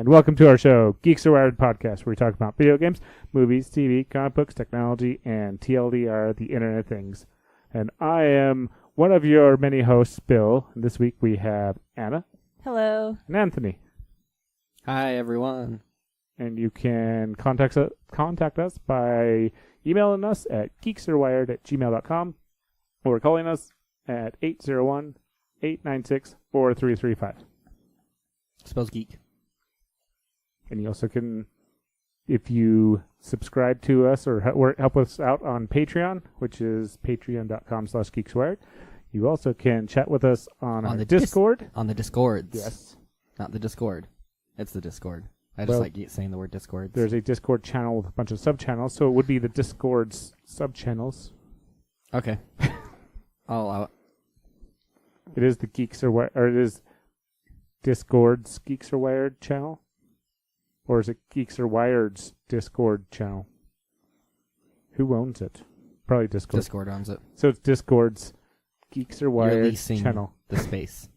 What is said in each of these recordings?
And welcome to our show, Geeks Are Wired podcast, where we talk about video games, movies, TV, comic books, technology, and TLDR, the Internet of Things. And I am one of your many hosts, Bill. And this week we have Anna. Hello. And Anthony. Hi, everyone. And you can contact us by emailing us at geeksarewired@gmail.com or calling us at 801-896-4335. Spells geek. And you also can, if you subscribe to us or help us out on Patreon, which is patreon.com/geekswired, you also can chat with us on our Discord. On the Discords. Yes. Not the Discord. It's the Discord. I just like saying the word Discord. There's a Discord channel with a bunch of sub-channels, so it would be the Discord's sub-channels. Okay. I'll allow it. It is the Geeks Are Wired, or it is Discord's Geeks Are Wired channel? Or is it Geeks Are Wired's Discord channel? Who owns it? Probably Discord. Discord owns it. So it's Discord's Geeks Are Wired channel. The space.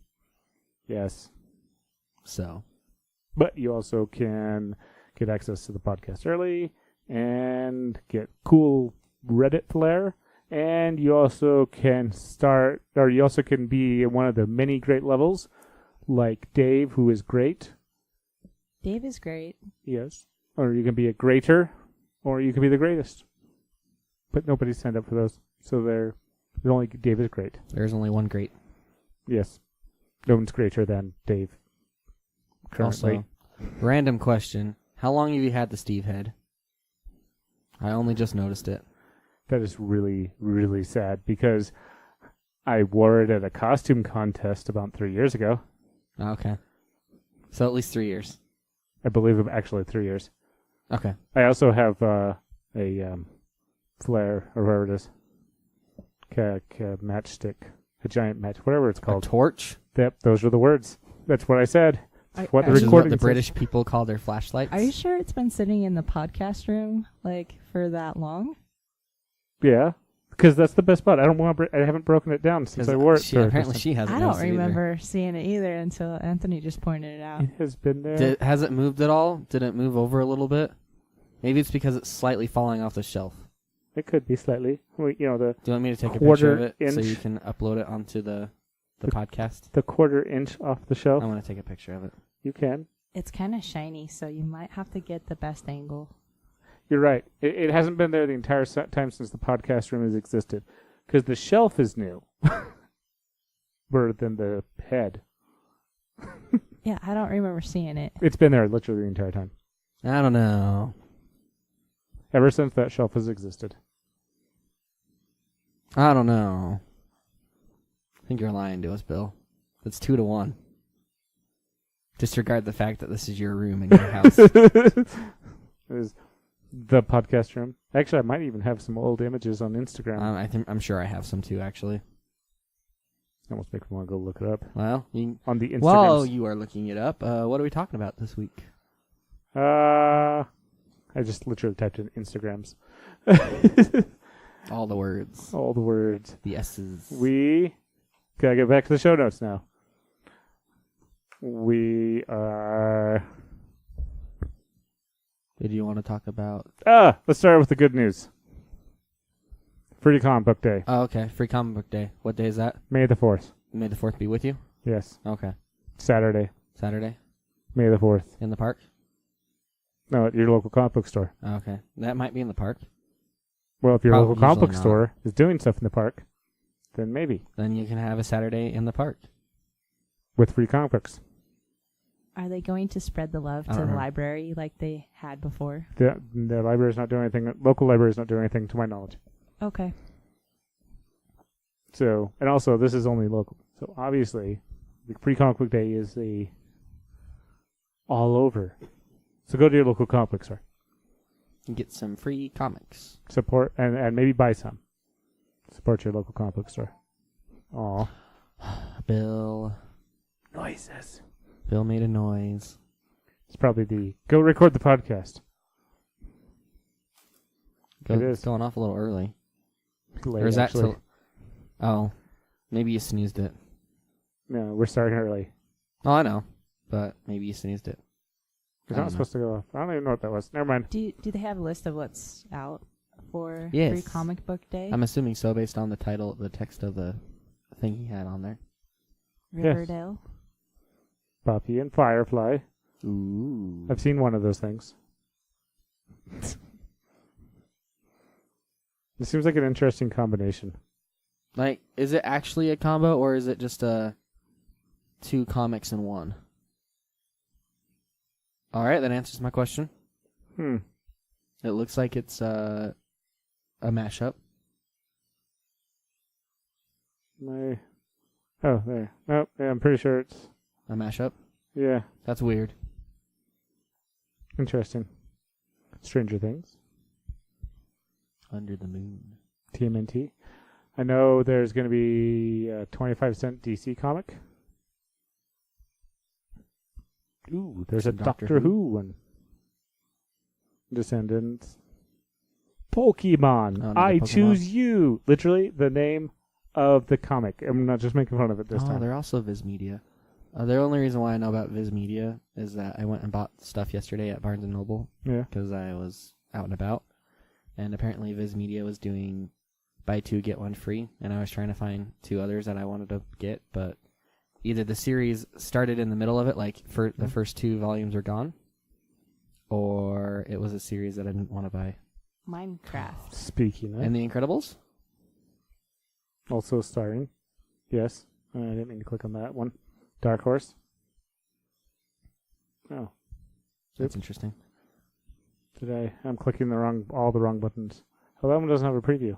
Yes. So. But you also can get access to the podcast early and get cool Reddit flair. And you also can be in one of the many great levels, like Dave, who is great. Dave is great. Yes. Or you can be a greater, or you can be the greatest. But nobody signed up for those. So there's only Dave is great. There's only one great. Yes. No one's greater than Dave. Currently. Also, random question. How long have you had the Steve head? I only just noticed it. That is really, really sad because I wore it at a costume contest about 3 years ago. Okay. So at least 3 years. I believe it actually 3 years. Okay. I also have a flare, or whatever it is. Matchstick. A giant match, whatever it's called. A torch? Yep, those are the words. That's what I said. That's what the Which is recording what the says. British people call their flashlights. Are you sure it's been sitting in the podcast room for that long? Yeah, because that's the best part. I haven't broken it down since I wore it. Apparently she hasn't. I don't noticed it remember seeing it either until Anthony just pointed it out. It has been there. Has it moved at all? Did it move over a little bit? Maybe it's because it's slightly falling off the shelf. It could be slightly. Do Do you want me to take a picture of it so you can upload it onto the podcast? The quarter inch off the shelf? I want to take a picture of it. You can. It's kind of shiny, so you might have to get the best angle. You're right. It hasn't been there the entire time since the podcast room has existed. Because the shelf is new. Rather than the head. Yeah, I don't remember seeing it. It's been there literally the entire time. I don't know. Ever since that shelf has existed. I don't know. I think you're lying to us, Bill. It's 2-1. Disregard the fact that this is your room in your house. It is the podcast room. Actually, I might even have some old images on Instagram. I'm sure I have some too, actually. Almost make me want to go look it up. Well, on the Instagram. While you are looking it up, what are we talking about this week? I just literally typed in Instagrams. All the words. All the words. The S's. We gotta get back to the show notes now. We are... Did you want to talk about... let's start with the good news. Free Comic Book Day. Oh, okay. Free Comic Book Day. What day is that? May the 4th. May the 4th be with you? Yes. Okay. Saturday. Saturday? May the 4th. In the park? No, at your local comic book store. Oh, okay. That might be in the park. Well, if your local comic book not. store is doing stuff in the park, then maybe. Then you can have a Saturday in the park. With free comic books. Are they going to spread the love to the library like they had before? The library's not doing anything. Local library's not doing anything to my knowledge. Okay. So, and also, this is only local. So, obviously, the Free Comic Book Day is all over. So, go to your local comic book store. Get some free comics. Support, and maybe buy some. Support your local comic book store. Aw. Bill. Noises. Bill made a noise. It's probably go record the podcast. It is. It's going off a little early. Late, or is that actually. till... Oh. Maybe you sneezed it. No, we're starting early. Oh, I know. But maybe you sneezed it. It's not supposed to go off. I don't even know what that was. Never mind. Do they have a list of what's out for Yes. Free Comic Book Day? I'm assuming so based on the title, the text of the thing he had on there. Riverdale. Buffy and Firefly. Ooh. I've seen one of those things. It seems like an interesting combination. Like, is it actually a combo or is it just two comics in one? All right, that answers my question. Hmm. It looks like it's a mashup. Oh, there. Oh, yeah, I'm pretty sure it's... A mashup? Yeah, That's weird. interesting. Stranger Things. Under the moon. TMNT. I know there's going to be a 25-cent DC comic. Ooh, there's Some a Doctor Who one. Descendants. Pokemon. Oh, another I Pokemon. choose you. Literally the name of the comic. I'm not just making fun of it this time. They're also Viz Media. The only reason why I know about Viz Media is that I went and bought stuff yesterday at Barnes & Noble Yeah. because I was out and about. And apparently Viz Media was doing buy two, get one free. And I was trying to find two others that I wanted to get. But either the series started in the middle of it, like for the first two volumes are gone. Or it was a series that I didn't want to buy. Minecraft. Speaking of. And The Incredibles? Also starring. Yes. I didn't mean to click on that one. Dark Horse. Oh. That's interesting. I'm clicking all the wrong buttons. Oh, that one doesn't have a preview.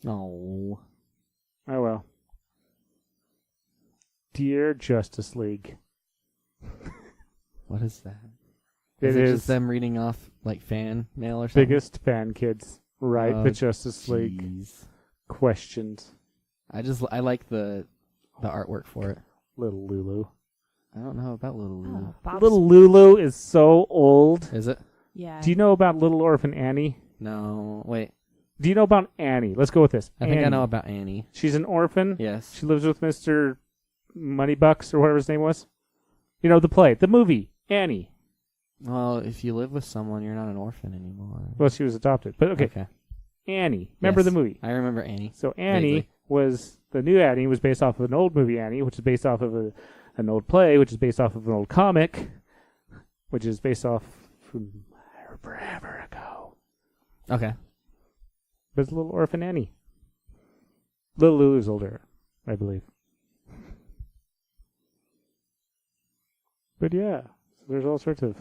Oh. Oh well. Dear Justice League. What is that? It it is just them reading off like fan mail or something? biggest fan kids. Right, Oh, the Justice League jeez. questions. I like the artwork for it. Little Lulu. I don't know about Little Lulu. Oh, Bob's Little Lulu is so old. Is it? Yeah. Do you know about Little Orphan Annie? No. Wait. Do you know about Annie? Let's go with this. I think I Annie. know about Annie. She's an orphan. Yes. She lives with Mr. Moneybucks or whatever his name was. You know, the play, the movie, Annie. Well, if you live with someone, you're not an orphan anymore. Well, she was adopted. But okay. Annie. Remember Yes. the movie? I remember Annie. So Annie Vaguely. was, the new Annie was based off of an old movie Annie, which is based off of an old play, which is based off of an old comic, which is based off from forever ago. Okay. But it's Little Orphan Annie. Little Lulu's older, I believe. But yeah, so there's all sorts of,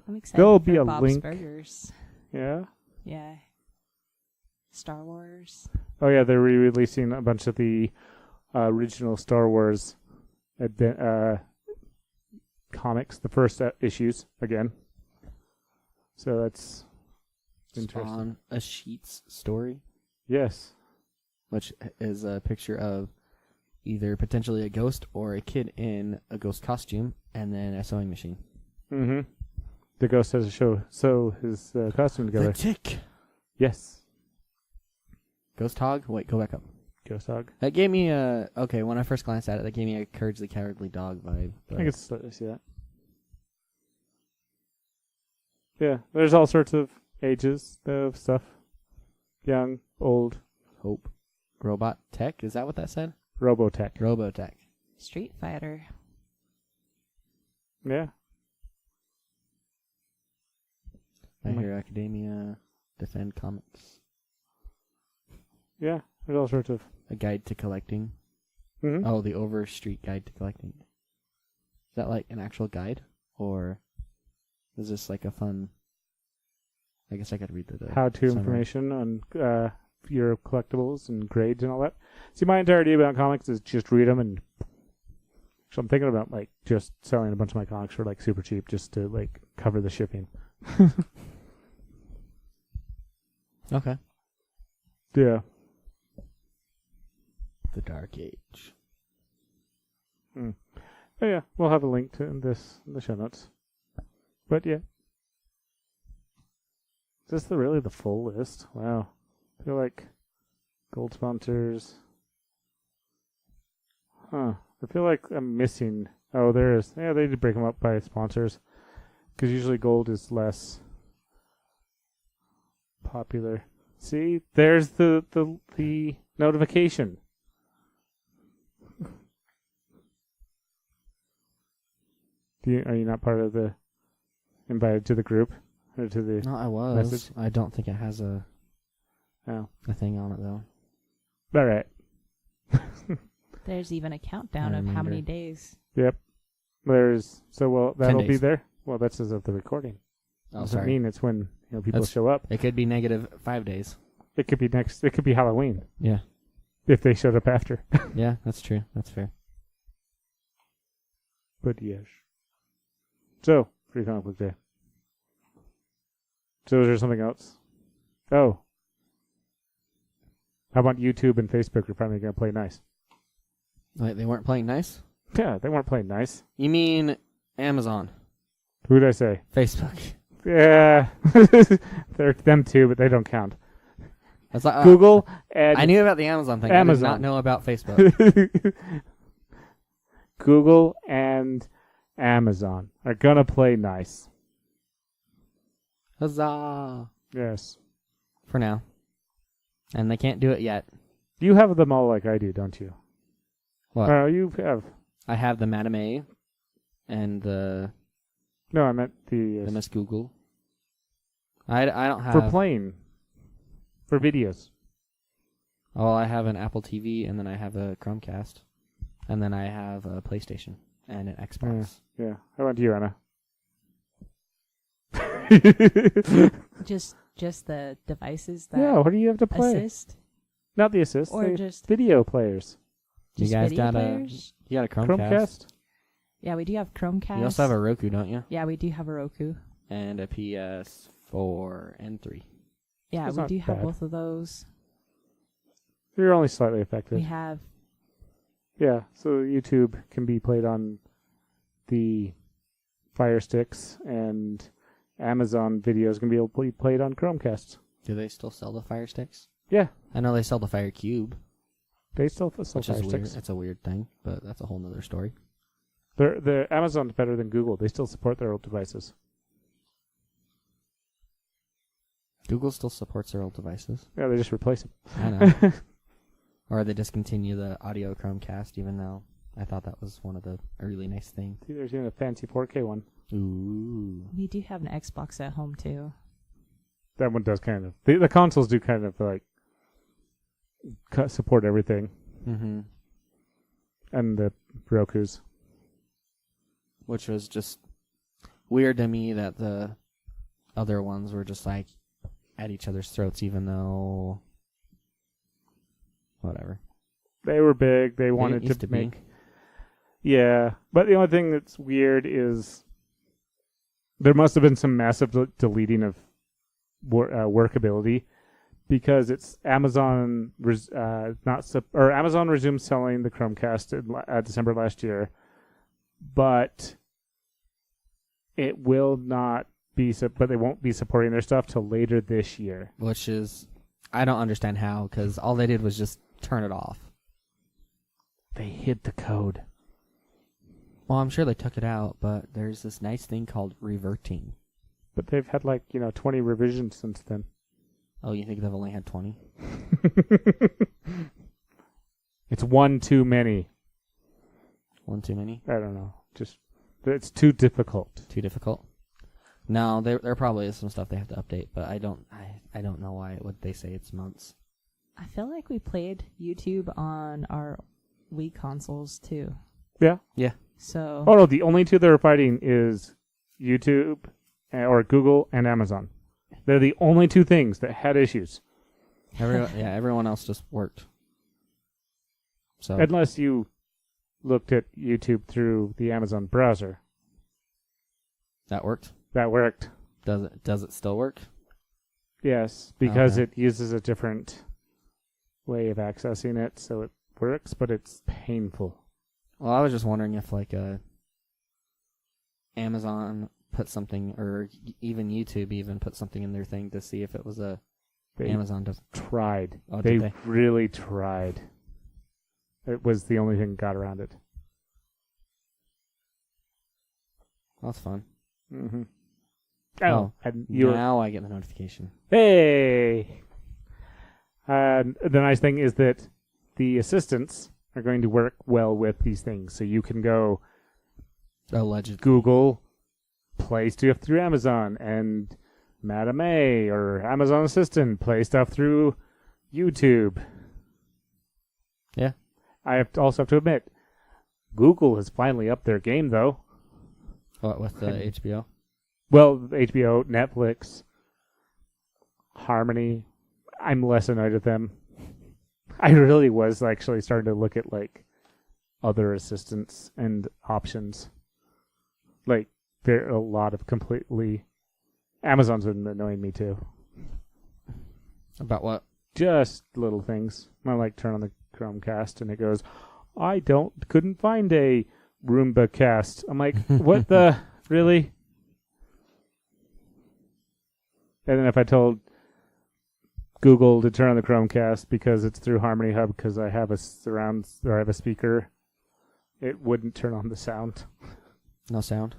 I'm excited There'll for be a Bob's link. Burgers. yeah. Yeah. Star Wars. Oh yeah, they're re-releasing a bunch of the original Star Wars comics, the first issues again. So that's interesting. On a Sheets story, Yes. which is a picture of either potentially a ghost or a kid in a ghost costume, and then a sewing machine. Mm-hmm. The ghost has to sew his costume together. The Tick. Yes. Ghost Hog? Wait, go back up. Ghost dog. That gave me okay, when I first glanced at it, that gave me a Courage the Cowardly Dog vibe. I But can see that. Yeah, there's all sorts of ages of stuff. Young, old, Hope. Robot Tech? Is that what that said? Robotech. Robotech. Street Fighter. Yeah. My My- Hero Academia. Defend Comics. Yeah, there's all sorts of. A Guide to Collecting. Mm-hmm. Oh, the Overstreet Guide to Collecting. Is that like an actual guide? Or is this like a fun... I guess I gotta read the How-to summary. information on your collectibles and grades and all that. See, my entire idea about comics is just read them, and so I'm thinking about like just selling a bunch of my comics for like super cheap, just to like cover the shipping. Okay. Yeah. The Dark Age. Oh, yeah, we'll have a link to this in the show notes. But yeah. Is this really the full list? Wow. I feel like gold sponsors. Huh. I feel like I'm missing Oh, there is. Yeah, they did break them up by sponsors. Because usually gold is less popular. See, there's the notification. Are you not part of the invited to the group or to the? No, I was. Message? I don't think it has a thing on it though. All right. There's even a countdown of how many Reminder. days. Yep. That'll 10 be days. there. Well, that's as of the recording. Oh, Doesn't sorry. mean it's when people That's- show up. It could be -5 days. It could be next. It could be Halloween Yeah. if they showed up after. Yeah, that's true. That's fair. But yes. So, Free Comic Book Day. So is there something else? Oh. How about YouTube and Facebook are finally going to play nice? Wait, they weren't playing nice? Yeah, they weren't playing nice. You mean Amazon? Who did I say? Facebook. Yeah. They're them too, but they don't count. That's like, Google and I knew about the Amazon thing. Amazon. I did not know about Facebook. Google and Amazon are going to play nice. Huzzah! Yes. For now. And they can't do it yet. You have them all like I do, don't you? What? You have. I have the Madame A and the No, I meant the Miss Google. I don't have... for playing. For videos. Oh, I have an Apple TV, and then I have a Chromecast. And then I have a PlayStation and an Xbox. Yeah. How about you, Anna? Just the devices that Yeah, what do you have to play? assist, Not the assist, or the just video players. You just guys video got players? you got a Chromecast. Chromecast? Yeah, we do have Chromecast. You also have a Roku, don't you? Yeah, we do have a Roku. And a PS4 and 3. Yeah, That's we not do have bad. both of those. You're only slightly affected. We have Yeah, so YouTube can be played on the Fire Sticks, and Amazon videos can be able to be played on Chromecasts. Do they still sell the Fire Sticks? Yeah, I know they sell the Fire Cube, they still sell which Fire is weird. Sticks. It's a weird thing, but that's a whole nother story. The Amazon's better than Google. They still support their old devices. Google still supports their old devices. Yeah, they just replace them. I know. Or they discontinue the audio Chromecast, even though I thought that was one of the really nice things. See, there's even a fancy 4K one. Ooh. we do have an Xbox at home too. That one does kind of. The consoles do kind of like support everything, Mm-hmm. and the Roku's. Which was just weird to me that the other ones were just like at each other's throats, even though whatever. They were big. They wanted used to to be. make. Yeah, but the only thing that's weird is there must have been some massive deleting of workability, because it's Amazon Amazon resumed selling the Chromecast in December last year, but it will not be. But they won't be supporting their stuff till later this year. Which is, I don't understand how, because all they did was just turn it off. They hid the code. Well, I'm sure they took it out, but there's this nice thing called reverting. But they've had 20 revisions since then. Oh, you think they've only had 20? It's one too many. One too many? I don't know. Just it's too difficult. Too difficult? No, there probably is some stuff they have to update, but I don't know why would they say it's months. I feel like we played YouTube on our Wii consoles too. Yeah. Yeah. So Oh no, the only two that are fighting is YouTube or Google and Amazon. They're the only two things that had issues. Everyone else just worked. So Unless you looked at YouTube through the Amazon browser. that worked. That worked. Does it still work? Yes, because Okay. it uses a different way of accessing it, so it works, but it's painful. Well, I was just wondering if Amazon put something, or even YouTube even put something in their thing to see if it was a They Amazon does. tried. Oh, they did they? really tried. It was the only thing that got around it. That's fun. Mm-hmm. Oh, and you now I get the notification. Hey! The nice thing is that the assistants are going to work well with these things. So you can go Allegedly. Google, play stuff through Amazon, and Madame A or Amazon Assistant, play stuff through YouTube. Yeah. I also have to admit, Google has finally upped their game, though. What, with the HBO? Well, HBO, Netflix, Harmony. I'm less annoyed with them. I really was actually starting to look at like other assistants and options. Like there are a lot of completely. Amazon's been annoying me too. About what? Just little things. I like turn on the Chromecast and it goes, couldn't find a Roomba cast. I'm like, what the really? And then if I told Google to turn on the Chromecast because it's through Harmony Hub because I have a surround or I have a speaker, it wouldn't turn on the sound. No sound?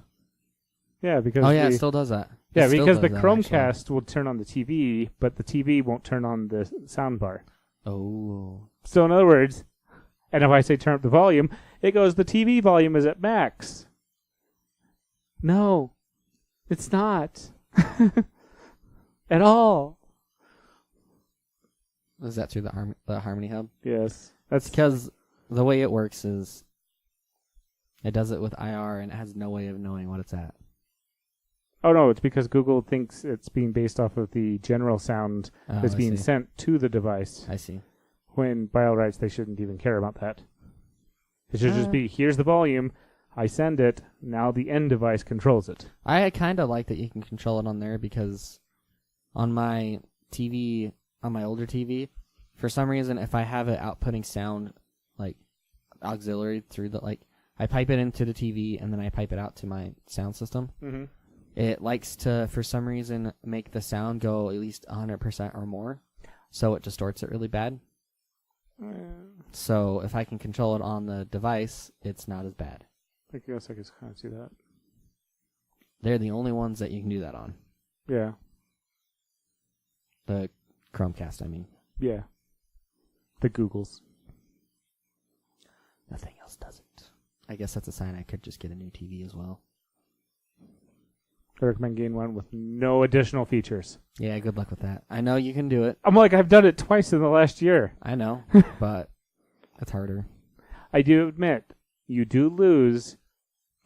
Yeah, because it still does that. Yeah, It still because the does that, Chromecast will turn on the TV, but the TV won't turn on the sound bar. actually. Oh. So in other words, and if I say turn up the volume, it goes the TV volume is at max. No, it's not. At all. Is that through the Harmony Hub? Yes. That's Because the way it works is it does it with IR and it has no way of knowing what it's at. Oh no, it's because Google thinks it's being based off of the general sound that's I being see. sent to the device. I see. When by all rights they shouldn't even care about that. It should just be, here's the volume, I send it, now the end device controls it. I kind of like that you can control it on there because on my TV, on my older TV, for some reason, if I have it outputting sound like auxiliary through the, like, I pipe it into the TV and then I pipe it out to my sound system. Mm-hmm. It likes to, for some reason, make the sound go at least 100% or more, so it distorts it really bad. So if I can control it on the device, it's not as bad. I guess I can kind of see that. They're the only ones that you can do that on. Yeah. The Chromecast, I mean. Yeah. The Googles. Nothing else does it. I guess that's a sign I could just get a new TV as well. I recommend getting one with no additional features. Yeah, good luck with that. I know you can do it. I'm like, I've done it twice in the last year. I know, but it's harder. I do admit, you do lose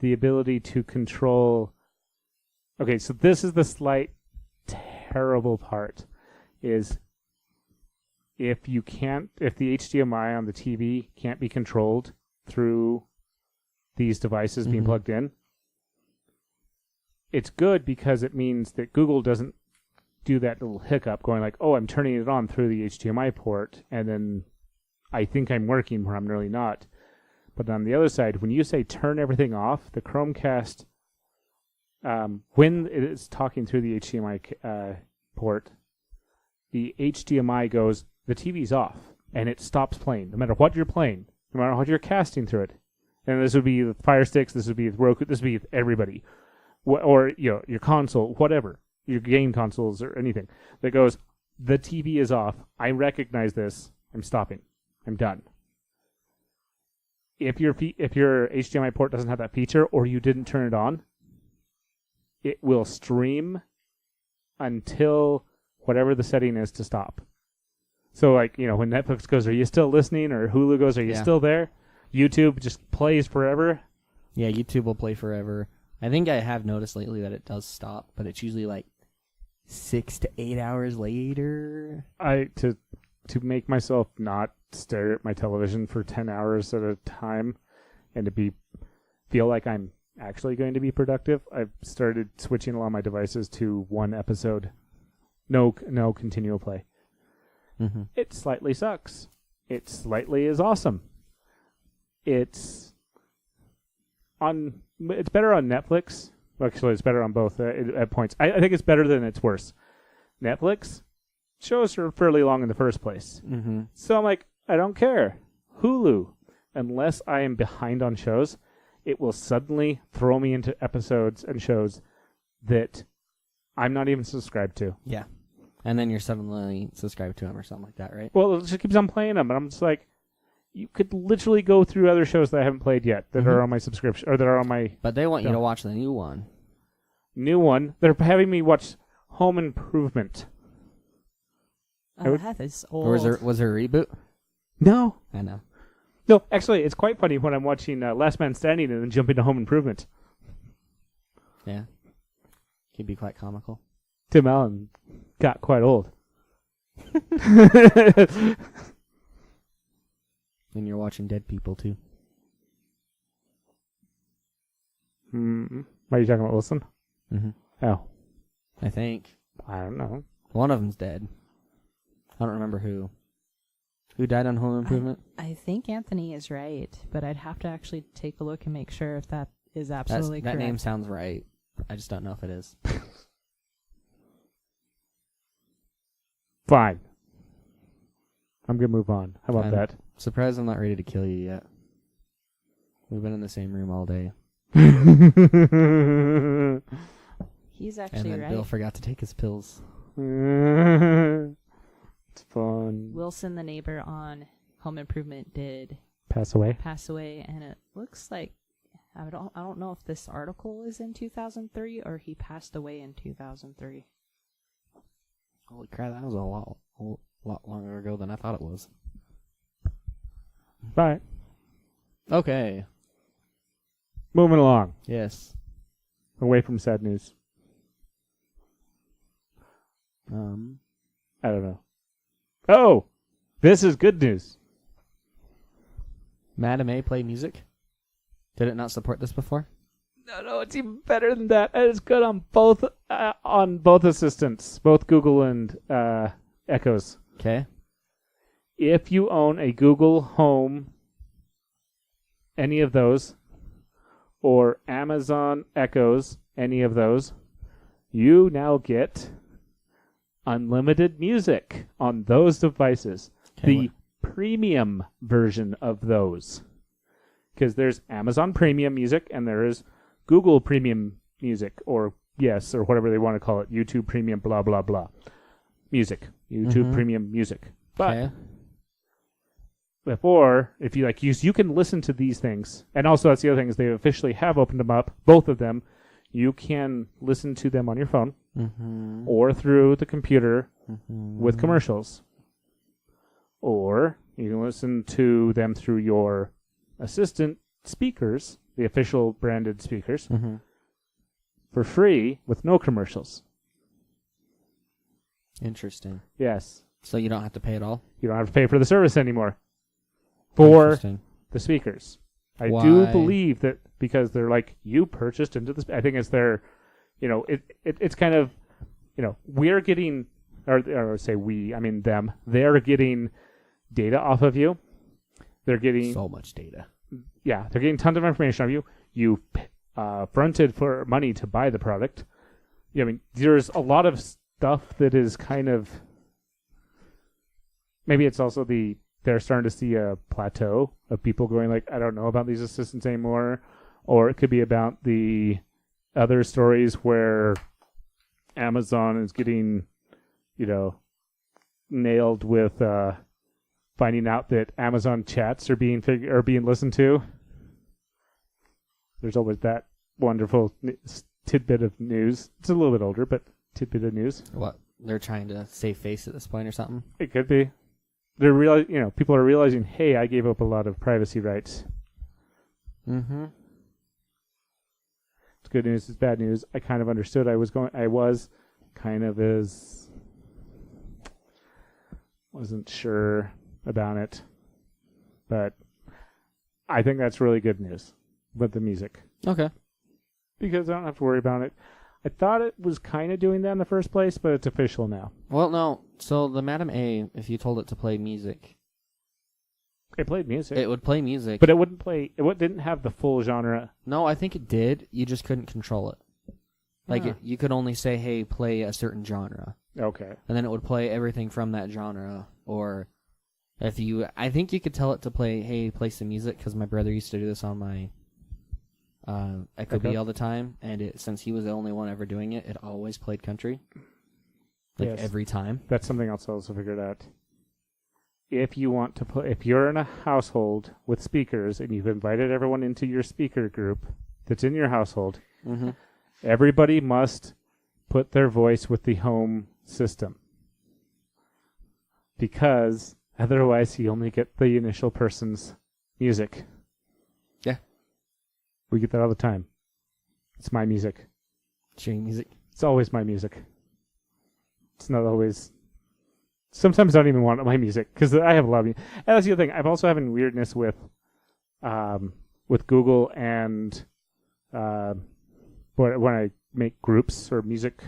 the ability to control. Okay, so this is the slight terrible part, is if the HDMI on the TV can't be controlled through these devices being plugged in, it's good because it means that Google doesn't do that little hiccup going like, oh, I'm turning it on through the HDMI port, and then I think I'm working where I'm really not. But on the other side, when you say turn everything off, the Chromecast, when it is talking through the HDMI port, the HDMI goes, the TV's off, and it stops playing, no matter what you're playing, no matter what you're casting through it. And this would be with Fire Sticks, this would be with Roku, this would be with everybody. Or your console, whatever, your game consoles or anything, that goes, the TV is off, I recognize this, I'm stopping, I'm done. If your HDMI port doesn't have that feature, or you didn't turn it on, it will stream until whatever the setting is to stop. So, like, when Netflix goes, are you still listening? Or Hulu goes, are you still there? YouTube just plays forever. Yeah, YouTube will play forever. I think I have noticed lately that it does stop, but it's usually like 6 to 8 hours later. To make myself not stare at my television for 10 hours at a time and to feel like I'm actually going to be productive, I've started switching a lot of my devices to one episode. No continual play. Mm-hmm. It slightly sucks. It slightly is awesome. It's better on Netflix. Actually, it's better on both at points. I think it's better than it's worse. Netflix shows are fairly long in the first place. Mm-hmm. So I'm like, I don't care. Hulu, unless I am behind on shows, it will suddenly throw me into episodes and shows that I'm not even subscribed to. Yeah. And then you're suddenly subscribed to him or something like that, right? Well, it just keeps on playing them, and I'm just like, you could literally go through other shows that I haven't played yet that are on my subscription, or that are on my But they want you to watch the new one. new one. They're having me watch Home Improvement. That is old. Or was there a reboot? No. I know. No, actually, it's quite funny when I'm watching Last Man Standing and then jump into Home Improvement. Yeah. Could be quite comical. Tim Allen got quite old. And you're watching dead people, too. Are you talking about Wilson? Mm-hmm. Oh, I think. I don't know. One of them's dead. I don't remember who. Who died on Home Improvement? I think Anthony is right, but I'd have to actually take a look and make sure if that is absolutely That correct. name sounds right. I just don't know if it is. Fine. I'm going to move on. How about I'm that? Surprised I'm not ready to kill you yet. We've been in the same room all day. He's And actually then right. Bill forgot to take his pills. It's fun. Wilson, the neighbor on Home Improvement, did Pass away. pass away, and it looks like I don't know if this article is in 2003 or he passed away in 2003. Holy crap, that was a lot longer ago than I thought it was. Bye. Okay. Moving along. Yes. Away from sad news. I don't know. Oh! This is good news. Madame A play music? Did it not support this before? No, it's even better than that. It's good on both assistants, both Google and Echoes. Okay. If you own a Google Home, any of those, or Amazon Echoes, any of those, you now get unlimited music on those devices. Okay, The premium version of those. Because there's Amazon Premium Music and there is Google Premium Music, or whatever they want to call it, YouTube Premium, blah, blah, blah. Music. YouTube Premium Music. But okay. before, if you use, you can listen to these things. And also, that's the other thing, is they officially have opened them up, both of them. You can listen to them on your phone or through the computer with commercials. Or you can listen to them through your assistant speakers, the official branded speakers, for free with no commercials. Interesting. Yes. So you don't have to pay at all? You don't have to pay for the service anymore. For Interesting. the speakers. I Why? do believe that because they're you purchased into this. I think it's their, it's kind of, we're getting, or say we, I mean them, they're getting data off of you. They're getting So much data. Yeah, they're getting tons of information of you. You fronted for money to buy the product. I mean, there's a lot of stuff that is kind of. Maybe it's also they're starting to see a plateau of people going I don't know about these assistants anymore, or it could be about the other stories where Amazon is getting, nailed with finding out that Amazon chats are being listened to. There's always that wonderful tidbit of news. It's a little bit older, but tidbit of news. What? They're trying to save face at this point or something? It could be. People are realizing, hey, I gave up a lot of privacy rights. Mm-hmm. It's good news, it's bad news. I kind of understood. I was kind of wasn't sure about it. But I think that's really good news with the music. Okay. Because I don't have to worry about it. I thought it was kind of doing that in the first place, but it's official now. Well, no. So the Madame A, if you told it to play music, It played music. it would play music. But it wouldn't play. Didn't have the full genre. No, I think it did. You just couldn't control it. You could only say, hey, play a certain genre. Okay. And then it would play everything from that genre. Or I think you could tell it to play, hey, play some music, because my brother used to do this on my Echo Okay. Bee all the time, and since he was the only one ever doing it, it always played country. Like Yes. every time. That's something else I also figured out. If you want to play, if you're in a household with speakers and you've invited everyone into your speaker group that's in your household, Mm-hmm. everybody must put their voice with the home system. Because otherwise you only get the initial person's music. Yeah. We get that all the time. It's my music. Sharing music. It's always my music. It's not always. Sometimes I don't even want my music because I have a lot of music. And that's the other thing. I'm also having weirdness with Google and when I make groups or music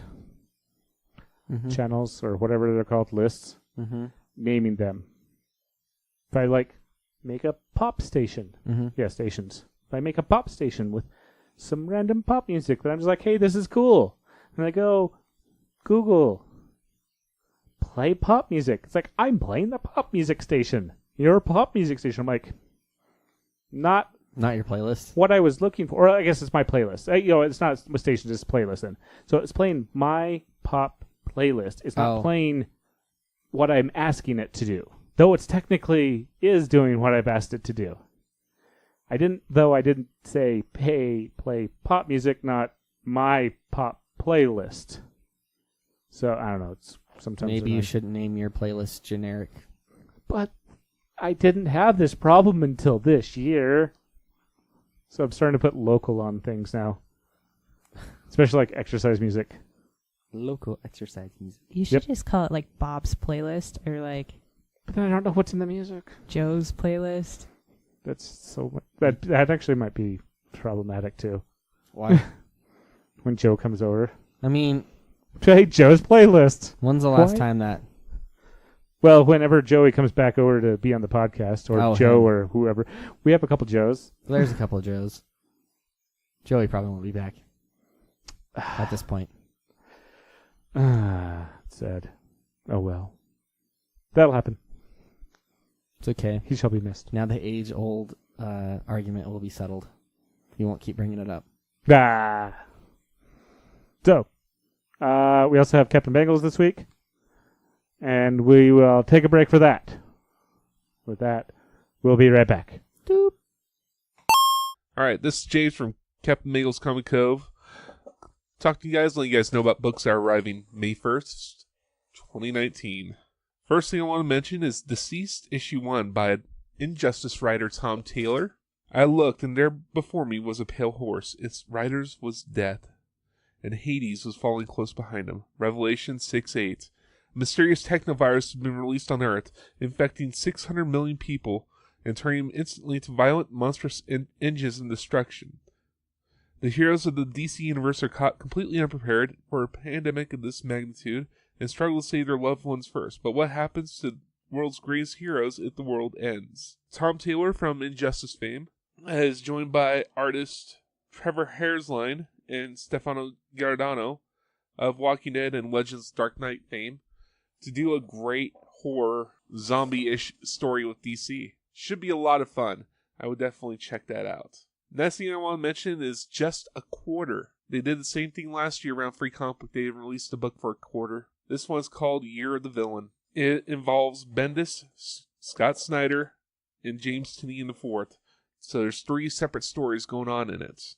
Mm-hmm. channels or whatever they're called, lists, Mm-hmm. naming them. If I make a pop station, Mm-hmm. yeah, stations. If I make a pop station with some random pop music, then I'm just like, hey, this is cool. And I go, Google, play pop music. It's like, I'm playing the pop music station. Your pop music station. I'm like, not Not your playlist. what I was looking for. Or I guess it's my playlist. It's not a station, it's playlist then. So it's playing my pop playlist. It's not playing what I'm asking it to do. Though it's technically is doing what I've asked it to do. I didn't say, hey, play pop music, not my pop playlist. So, I don't know. It's sometimes Maybe you annoying. should name your playlist generic. But I didn't have this problem until this year. So I'm starting to put local on things now. Especially like exercise music. Local exercise music. You should just call it like Bob's playlist or like But then I don't know what's in the music. Joe's playlist. That's so much. That actually might be problematic too. Why? When Joe comes over. I mean, Hey, Joe's playlist. when's the last Why? time that? Well, whenever Joey comes back over to be on the podcast, or Joe him. or whoever. We have a couple Joes. There's a couple of Joes. Joey probably won't be back at this point. Sad. Oh well. That'll happen. It's okay. He shall be missed. Now the age-old argument will be settled. You won't keep bringing it up. Ah. So, we also have Captain Bangles this week. And we will take a break for that. With that, we'll be right back. Doop. All right, this is James from Captain Bagels Comic Cove. Talk to you guys, let you guys know about books that are arriving May 1st, 2019. First thing I want to mention is Deceased Issue 1 by Injustice writer Tom Taylor. I looked, and there before me was a pale horse. Its rider's was death, and Hades was falling close behind him. Revelation 6:8. A mysterious technovirus has been released on Earth, infecting 600 million people and turning them instantly into violent, monstrous engines of destruction. The heroes of the DC Universe are caught completely unprepared for a pandemic of this magnitude and struggle to save their loved ones first. But what happens to the world's greatest heroes if the world ends? Tom Taylor from Injustice fame is joined by artist Trevor Hairsline and Stefano Giordano of Walking Dead and Legends Dark Knight fame to do a great horror zombie-ish story with DC. Should be a lot of fun. I would definitely check that out. Next thing I want to mention is Just a Quarter. They did the same thing last year around Free Comic Book Day and released a book for a quarter. This one's called Year of the Villain. It involves Bendis, Scott Snyder, and James Tynion IV. So there's 3 separate stories going on in it.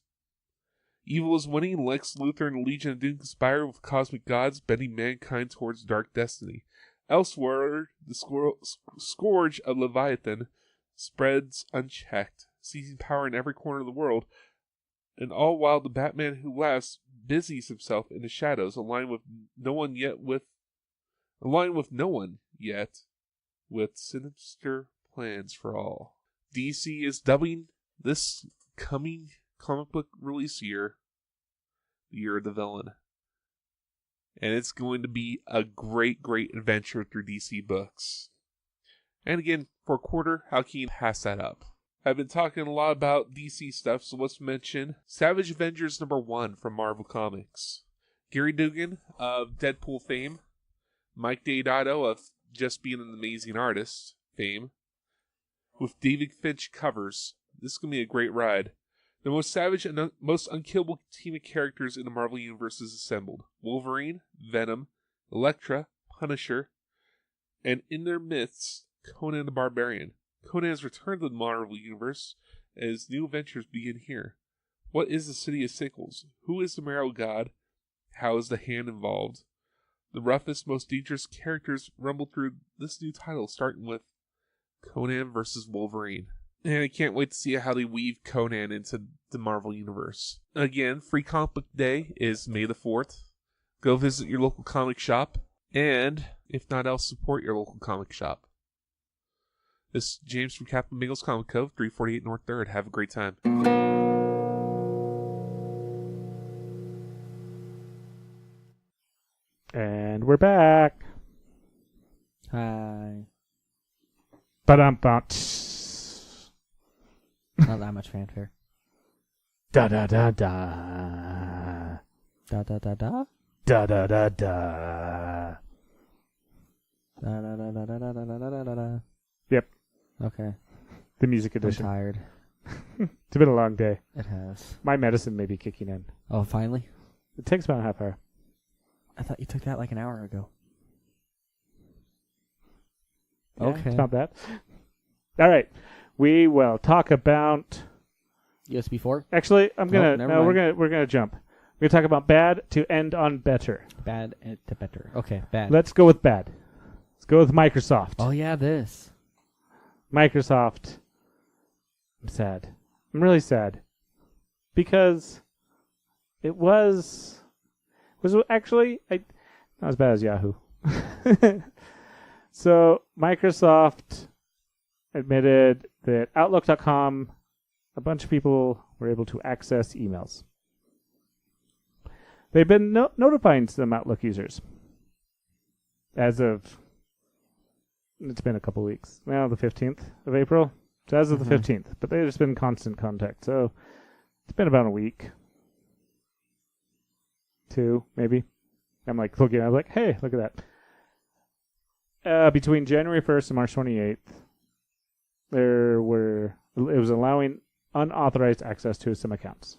Evil is winning. Lex Luthor and the Legion of Doom conspire with cosmic gods, bending mankind towards dark destiny. Elsewhere, the scourge of Leviathan spreads unchecked, seizing power in every corner of the world, and all while the Batman who laughs busies himself in the shadows, aligned with no one yet, with sinister plans for all. DC is dubbing this coming comic book release year the Year of the Villain. And it's going to be a great, great adventure through DC books. And again, for a quarter, how can you pass that up? I've been talking a lot about DC stuff, so let's mention Savage Avengers #1 from Marvel Comics. Gary Dugan of Deadpool fame, Mike Deodato of Just Being an Amazing Artist fame, with David Finch covers. This is going to be a great ride. The most savage and most unkillable team of characters in the Marvel Universe is assembled. Wolverine, Venom, Elektra, Punisher, and in their midst, Conan the Barbarian. Conan has returned to the Marvel Universe as new adventures begin here. What is the City of Sickles? Who is the Marrow God? How is the Hand involved? The roughest, most dangerous characters rumble through this new title, starting with Conan versus Wolverine. And I can't wait to see how they weave Conan into the Marvel Universe. Again, Free Comic Book Day is May the 4th. Go visit your local comic shop, and if not else, support your local comic shop. This is James from Captain Bingle's Comic Cove, 348 North 3rd. Have a great time. And we're back. Hi. Ba-dum-bum. Not that much fanfare. Da da da da. Da da da da. Da da da da. Da da da da da da da da da da. Yep. Okay. The music I'm edition. tired. It's been a long day. It has. My medicine may be kicking in. Oh, finally? It takes about a half hour. I thought you took that like an hour ago. Yeah, Okay. It's not bad. All right. We will talk about. USB 4? Actually, I'm gonna. never No, mind. we're gonna jump. We're gonna talk about bad to end on better. Bad to better. Okay, bad. Let's go with bad. Let's go with Microsoft. Oh, yeah, this. Microsoft. I'm sad. I'm really sad because it was actually not as bad as Yahoo. So Microsoft admitted that Outlook.com, a bunch of people were able to access emails. They've been notifying some Outlook users as of, it's been a couple weeks. Well, the 15th of April. So as of the 15th. But they've just been in constant contact. So it's been about a week. 2, maybe. I'm like looking, I'm like, hey, look at that. Between January 1st and March 28th, it was allowing unauthorized access to some accounts.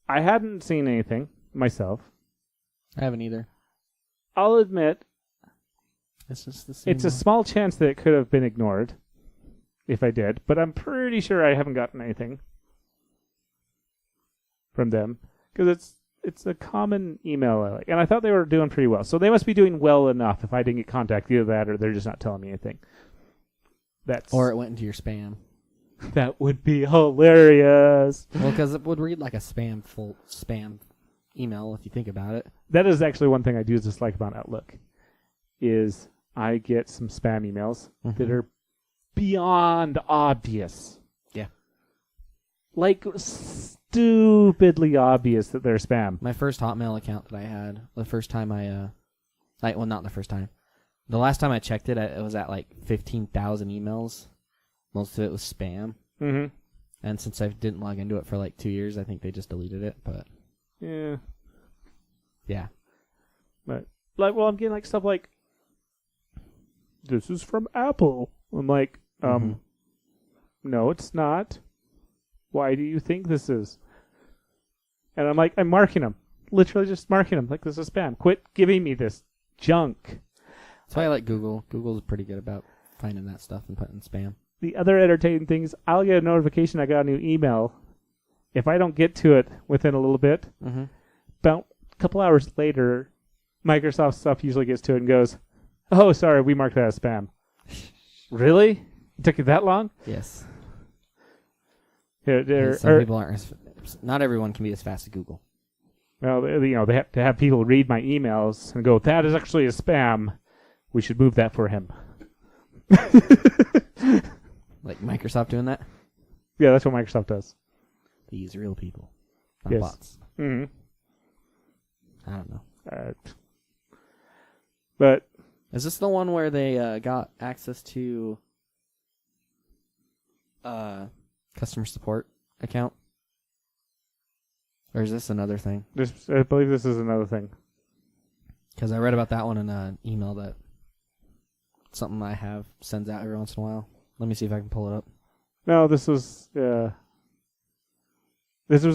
I hadn't seen anything myself. I haven't either. I'll admit, This is the same. it's a small chance that it could have been ignored if I did, but I'm pretty sure I haven't gotten anything from them because it's a common email I like, and I thought they were doing pretty well. So they must be doing well enough if I didn't get contact, either that or they're just not telling me anything. Or it went into your spam. That would be hilarious. Well, because it would read like a spam email if you think about it. That is actually one thing I do dislike about Outlook, is I get some spam emails that are beyond obvious. Yeah. Like stupidly obvious that they're spam. My first Hotmail account that I had, the first time well, not the first time. The last time I checked it, it was at like 15,000 emails. Most of it was spam. Mm-hmm. And since I didn't log into it for like 2 years, I think they just deleted it. But Yeah. yeah. But I'm getting like stuff like, this is from Apple. I'm like, no, it's not. Why do you think this is? And I'm like, I'm marking them. Literally just marking them like this is spam. Quit giving me this junk. That's why I like Google. Google's pretty good about finding that stuff and putting spam. The other entertaining things, I'll get a notification I got a new email. If I don't get to it within a little bit, about a couple hours later, Microsoft stuff usually gets to it and goes, oh, sorry, we marked that as spam. Really? It took you that long? Yes. Some people aren't not everyone can be as fast as Google. Well, they have to have people read my emails and go, that is actually a spam. We should move that for him. Like Microsoft doing that? Yeah, that's what Microsoft does. They use real people, not Yes. bots. Mm-hmm. I don't know. But Is this the one where they got access to customer support account? Or is this another thing? I believe this is another thing. Because I read about that one in an email that something I have sends out every once in a while. Let me see if I can pull it up. No, this was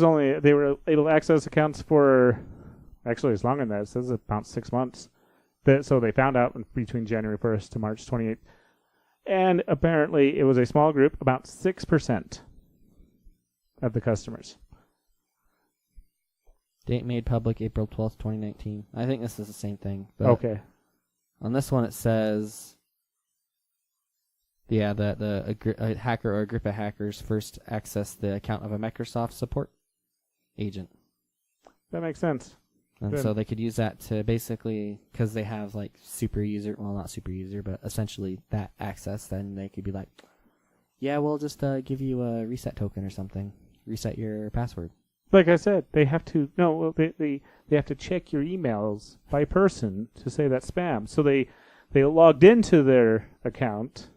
only they were able to access accounts for actually it's longer than that. It says about 6 months. So they found out between January 1st to March 28th. And apparently it was a small group, about 6% of the customers. Date made public April 12th, 2019. I think this is the same thing. But Okay. On this one it says, that a hacker or a group of hackers first accessed the account of a Microsoft support agent. That makes sense. And Good. so they could use that to basically, because they have like not super user, but essentially that access, then they could be like, yeah, we'll just give you a reset token or something. Reset your password. Like I said, they have to they have to check your emails by person to say that's spam. So they logged into their account.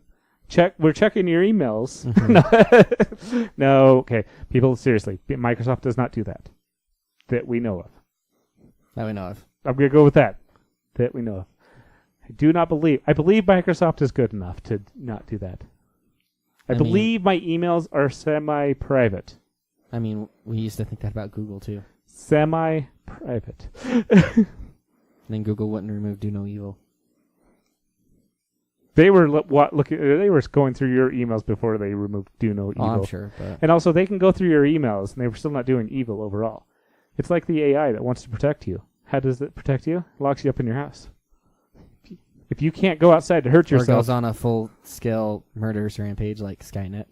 We're checking your emails. No, okay. People, seriously, Microsoft does not do that. That we know of. That we know of. I'm going to go with that. That we know of. I believe Microsoft is good enough to not do that. I believe my emails are semi-private. I mean, we used to think that about Google too. Semi-private. Then Google wouldn't remove Do No Evil. They were looking. They were going through your emails before they removed Do No Evil. Oh, I'm sure. But And also, they can go through your emails, and they were still not doing evil overall. It's like the AI that wants to protect you. How does it protect you? It locks you up in your house. If you can't go outside to hurt or yourself, goes on a full-scale murderous rampage like Skynet.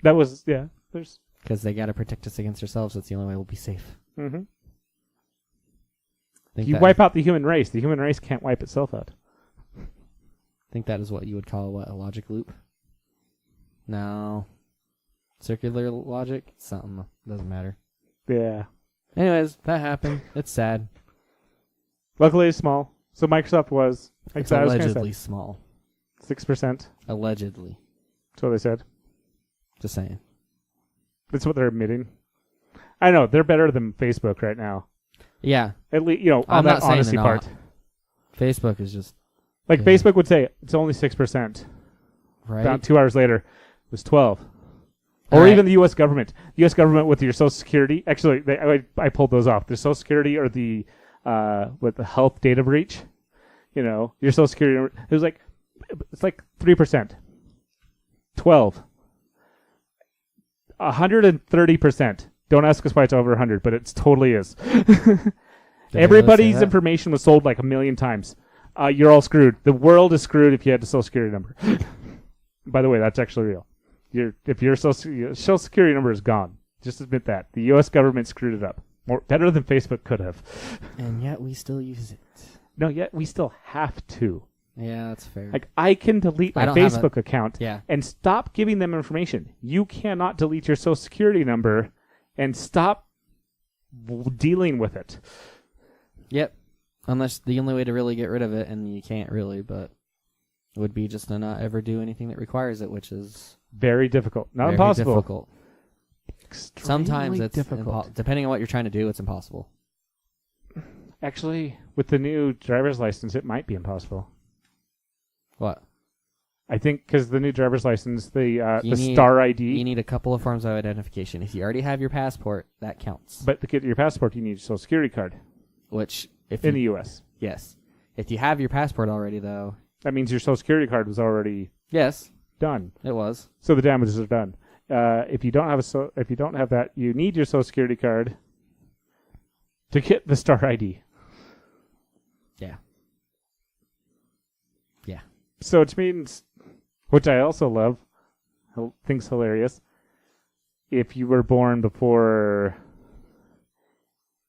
that was There's. Because they got to protect us against ourselves. That's the only way we'll be safe. Mm-hmm. Think You that- wipe out the human race. The human race can't wipe itself out. think that is what you would call a logic loop. No. Circular logic? Something. Doesn't matter. Yeah. Anyways, that happened. It's sad. Luckily, it's small. So Microsoft was It's I was allegedly small. 6%. Allegedly. That's what they said. Just saying. That's what they're admitting. I know they're better than Facebook right now. Yeah. At least on I'm that not saying honesty they're part. not. Facebook is just... Like Yeah. Facebook would say it's only 6%. Right? About 2 hours later, it was 12. All Or right. even the U.S. government. The U.S. government with your Social Security. Actually, I pulled those off. The Social Security or the with the health data breach. Your Social Security number. It's like 3%. 12. 130%. Don't ask us why it's over 100, but it totally is. Did they really Everybody's say that? information was sold like 1 million times. You're all screwed. The world is screwed if you had the Social Security number. By the way, that's actually real. If your Social Security number is gone, just admit that. The U.S. government screwed it up. Better than Facebook could have. And yet we still use it. No, yet we still have to. Yeah, that's fair. Like, I can delete I my don't have Facebook account yeah. and stop giving them information. You cannot delete your Social Security number and stop dealing with it. Yep. Unless the only way to really get rid of it, and you can't really, but would be just to not ever do anything that requires it, which is Very difficult. Not very impossible. difficult. Extremely Sometimes it's difficult. depending on what you're trying to do, it's impossible. Actually, with the new driver's license, it might be impossible. What? I think because the new driver's license, the You need- Star ID. You need a couple of forms of identification. If you already have your passport, that counts. But to get your passport, you need a Social Security card Which, if in the you, U.S. yes, if you have your passport already, though, That means your Social Security card was already yes, done, it was. so the damages are done. If you don't have that, you need your Social Security card to get the Star ID. Yeah. Yeah. So it means, which I also love, think's hilarious. If you were born before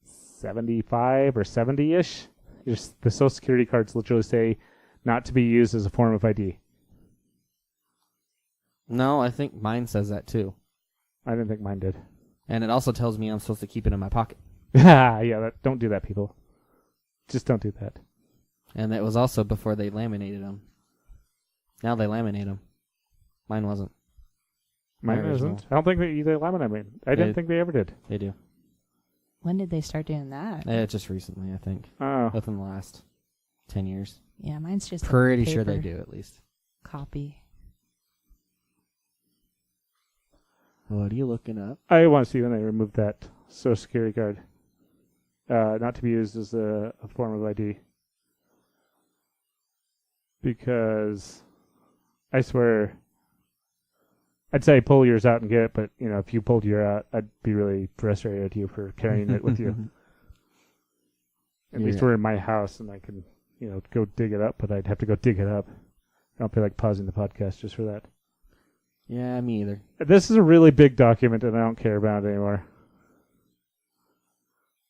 75 or 70-ish, the Social Security cards literally say not to be used as a form of ID. No, I think mine says that too, I didn't think mine did. and it also tells me I'm supposed to keep it in my pocket. Yeah, don't do that, people. Just don't do that. And it was also before they laminated them. Now they laminate them. Mine wasn't. Mine original. isn't. I don't think they laminate. I didn't think they ever did. They do. When did they start doing that? Just recently, I think. Oh, Within the last 10 years. Yeah, mine's just Pretty a sure they paper do, at least. copy. What are you looking up? I want to see when they remove that Social Security card. Not to be used as a form of ID. Because I swear, I'd say pull yours out and get it, but if you pulled yours out, I'd be really frustrated at you for carrying it with you. At least we're in my house and I can, go dig it up, but I'd have to go dig it up. I don't feel like pausing the podcast just for that. Yeah, me either. This is a really big document and I don't care about it anymore.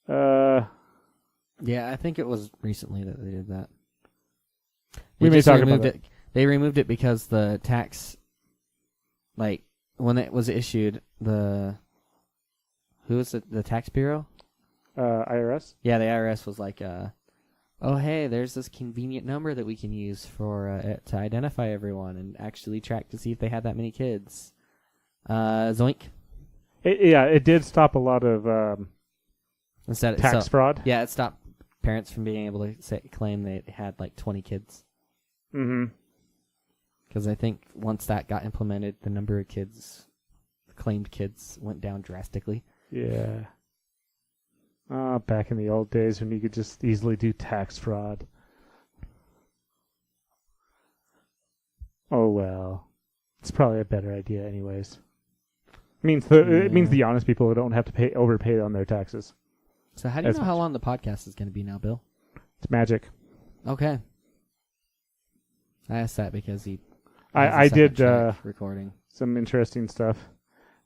Yeah, I think it was recently that they did that. We may talk about it. They removed it because the tax, when it was issued, who was it? The tax bureau? IRS? Yeah, the IRS was like, oh, hey, there's this convenient number that we can use for to identify everyone and actually track to see if they had that many kids. Zoink. It did stop a lot of tax fraud. Yeah, it stopped parents from being able to claim they had 20 kids. Mm-hmm. Because I think once that got implemented, the number of claimed kids, went down drastically. Yeah. Back in the old days when you could just easily do tax fraud. Oh well. It's probably a better idea anyways. It means the honest people don't have to overpay on their taxes. So how do you know how long the podcast is going to be now, Bill? It's magic. Okay. I asked that because I did recording some interesting stuff.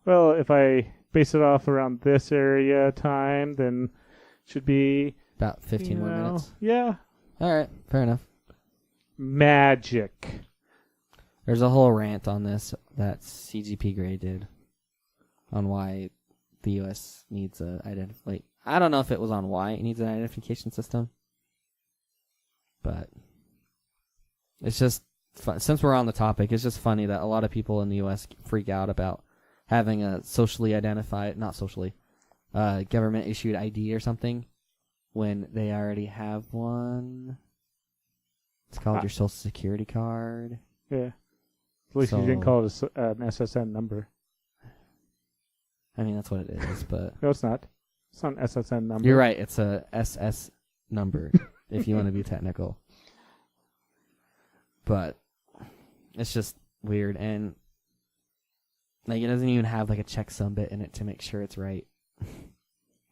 Well, if I base it off around this area time, then it should be about 15 more minutes. Yeah. All right, fair enough. Magic. There's a whole rant on this that CGP Grey did on why the U.S. needs I don't know if it was on why it needs an identification system, but it's just since we're on the topic, it's just funny that a lot of people in the U.S. freak out about having a government issued ID or something when they already have one. It's called your Social Security card. Yeah. At least you didn't call it an SSN number. I mean, that's what it is, but... No, it's not. It's not an SSN number. You're right. It's a SS number, if you want to be technical. But it's just weird, and it doesn't even have a checksum bit in it to make sure it's right.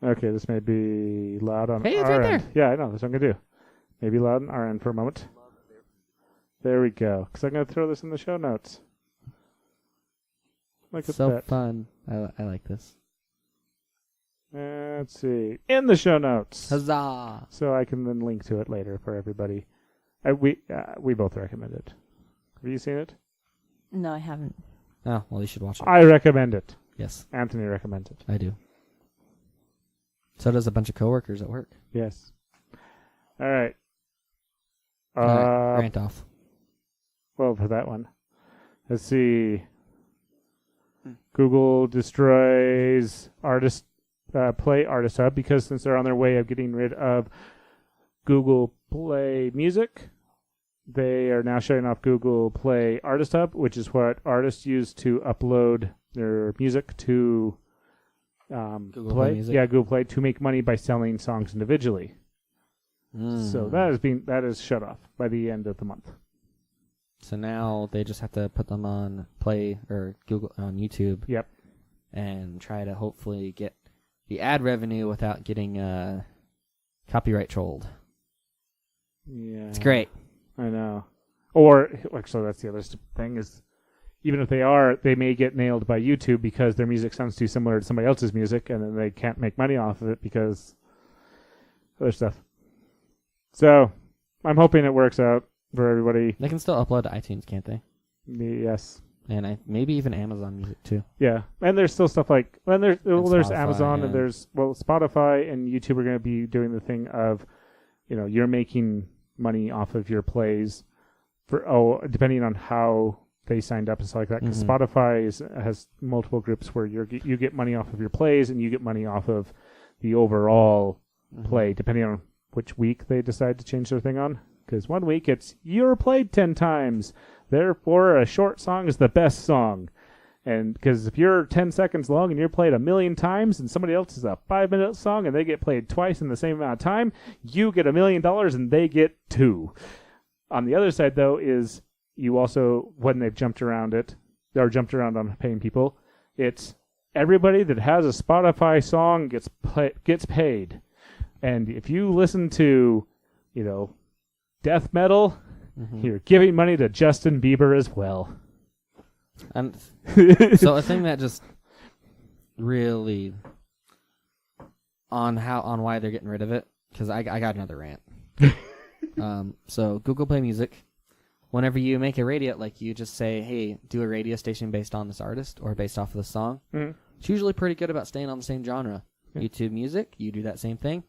Okay, this may be loud on our end. Right there. Yeah, I know. That's what I'm going to do. Maybe loud on our end for a moment. There we go. Because I'm going to throw this in the show notes. Look at so that. Fun. I like this. Let's see. In the show notes. Huzzah! So I can then link to it later for everybody. We both recommend it. Have you seen it? No, I haven't. Oh, well, you should watch it. I recommend it. Yes. Anthony recommends it. I do. So does a bunch of coworkers at work. Yes. All right. Rant off. Well, for that one. Let's see. Google destroys Play Artist Hub because since they're on their way of getting rid of Google Play Music, they are now shutting off Google Play Artist Hub, which is what artists use to upload their music to Google Play Music? Yeah, Google Play to make money by selling songs individually. So that is shut off by the end of the month. So now they just have to put them on Play or Google on YouTube. Yep. And try to hopefully get the ad revenue without getting copyright trolled. Yeah. It's great. I know. Or actually, that's the other thing is, even if they may get nailed by YouTube because their music sounds too similar to somebody else's music, and then they can't make money off of it because other stuff. So, I'm hoping it works out for everybody. They can still upload to iTunes, can't they? Yes. And maybe even Amazon Music too. Yeah, and there's still stuff like there's Spotify, Amazon and there's Spotify and YouTube are going to be doing the thing of, you're making money off of your plays for depending on how they signed up and stuff like that. Because Spotify has multiple groups where you get money off of your plays and you get money off of the overall play, depending on which week they decide to change their thing on. Because one week it's you're played 10 times. Therefore, a short song is the best song. And because if you're 10 seconds long and you're played a million times and somebody else is a 5-minute song and they get played twice in the same amount of time, you get $1 million and they get 2. On the other side, though, is you also, when they've jumped around on paying people, it's everybody that has a Spotify song gets paid. And if you listen to, death metal, you're giving money to Justin Bieber as well. And so a thing that just really on why they're getting rid of it, because I got another rant. So Google Play Music, whenever you make a radio, like you just say, hey, do a radio station based on this artist or based off of the song. It's usually pretty good about staying on the same genre. YouTube Music, you do that same thing.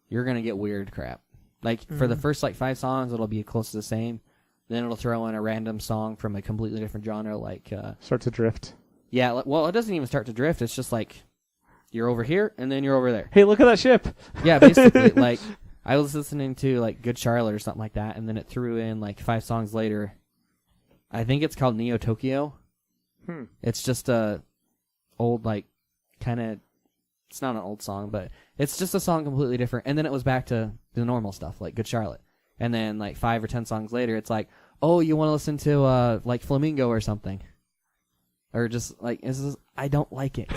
You're going to get weird crap. Like for the first 5 songs, it'll be close to the same. Then it'll throw in a random song from a completely different genre, like start to drift. Yeah, well, it doesn't even start to drift. It's just like you're over here and then you're over there. Hey, look at that ship. Yeah, basically, like I was listening to like Good Charlotte or something like that, and then it threw in like 5 songs later. I think it's called Neo Tokyo. It's just a old kind of. It's not an old song, but it's just a song completely different. And then it was back to the normal stuff, like Good Charlotte. And then 5 or 10 songs later, it's like, oh, you want to listen to Flamingo or something, or just I don't like it.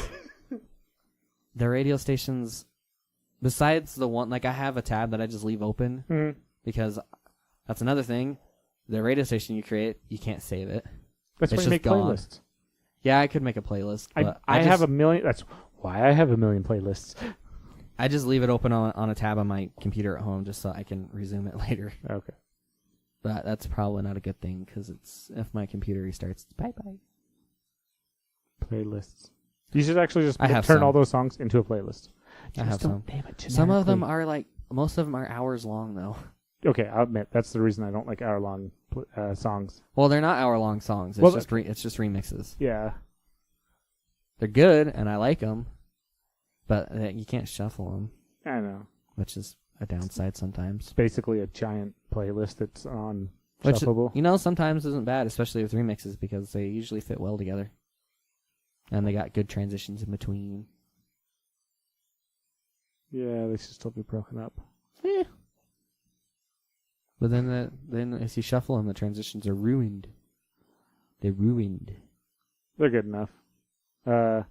The radio stations, besides the one, I have a tab that I just leave open because that's another thing. The radio station you create, you can't save it. That's why you make playlists. Yeah, I could make a playlist. But I have a million. That's why I have a million playlists. I just leave it open on a tab on my computer at home just so I can resume it later. Okay. But that's probably not a good thing because if my computer restarts, it's bye-bye. Playlists. You should actually just turn some. All those songs into a playlist. I have some. Some of them are most of them are hours long though. Okay, I'll admit that's the reason I don't like hour-long songs. Well, they're not hour-long songs. It's just remixes. Yeah. They're good and I like them, but you can't shuffle them. I know. Which is a downside sometimes. It's basically a giant playlist that's on which, shuffleable. Sometimes isn't bad, especially with remixes because they usually fit well together. And they got good transitions in between. Yeah, they should still be broken up. Yeah. But then as you shuffle them, the transitions are ruined. They're ruined. They're good enough. Okay.